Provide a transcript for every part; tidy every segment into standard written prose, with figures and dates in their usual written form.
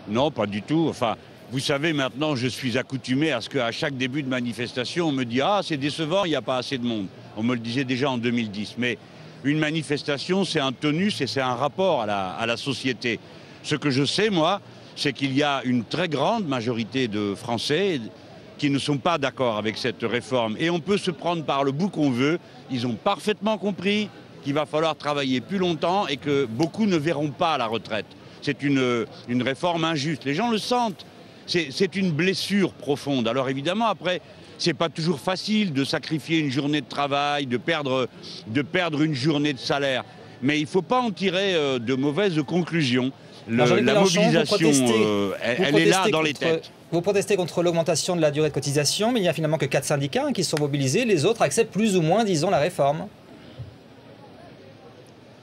Non, pas du tout. Enfin, vous savez, maintenant, je suis accoutumé à ce qu'à chaque début de manifestation, on me dit « Ah, c'est décevant, il n'y a pas assez de monde ». On me le disait déjà en 2010. Mais une manifestation, c'est un tonus et c'est un rapport à la société. Ce que je sais, moi, c'est qu'il y a une très grande majorité de Français qui ne sont pas d'accord avec cette réforme. Et on peut se prendre par le bout qu'on veut. Ils ont parfaitement compris qu'il va falloir travailler plus longtemps et que beaucoup ne verront pas la retraite. C'est une réforme injuste. Les gens le sentent. C'est une blessure profonde. Alors évidemment, après, c'est pas toujours facile de sacrifier une journée de travail, de perdre une journée de salaire. Mais il ne faut pas en tirer de mauvaises conclusions. La mobilisation, elle est là dans les têtes. Vous protestez contre l'augmentation de la durée de cotisation, mais il n'y a finalement que 4 syndicats qui sont mobilisés. Les autres acceptent plus ou moins, disons, la réforme.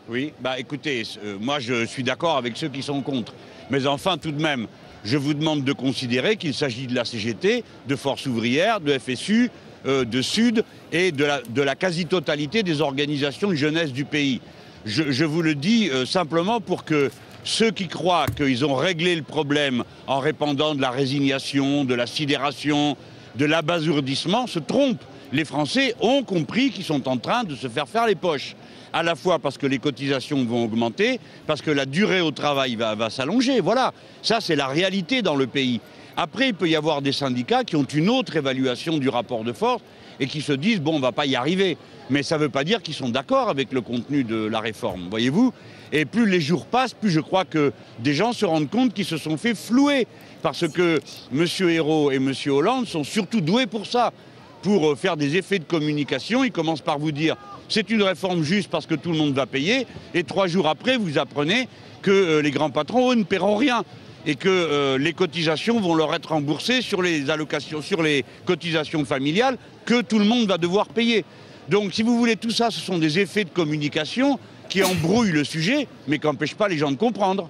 Oui, bah écoutez, moi je suis d'accord avec ceux qui sont contre. Mais enfin, tout de même, je vous demande de considérer qu'il s'agit de la CGT, de Force ouvrière, de FSU, de Sud et de la quasi-totalité des organisations de jeunesse du pays. Je vous le dis simplement pour que ceux qui croient qu'ils ont réglé le problème en répandant de la résignation, de la sidération, de l'abasourdissement se trompent. Les Français ont compris qu'ils sont en train de se faire les poches. À la fois parce que les cotisations vont augmenter, parce que la durée au travail va s'allonger. Voilà, ça c'est la réalité dans le pays. Après, il peut y avoir des syndicats qui ont une autre évaluation du rapport de force et qui se disent, bon, on ne va pas y arriver. Mais ça ne veut pas dire qu'ils sont d'accord avec le contenu de la réforme, voyez-vous. Et plus les jours passent, plus je crois que des gens se rendent compte qu'ils se sont fait flouer. Parce que M. Ayrault et M. Hollande sont surtout doués pour ça. Pour faire des effets de communication, ils commencent par vous dire c'est une réforme juste parce que tout le monde va payer. Et 3 jours après, vous apprenez que les grands patrons, eux, ne paieront rien. Et que les cotisations vont leur être remboursées sur les allocations, sur les cotisations familiales que tout le monde va devoir payer. Donc, si vous voulez, tout ça, ce sont des effets de communication qui embrouillent le sujet, mais qui n'empêchent pas les gens de comprendre.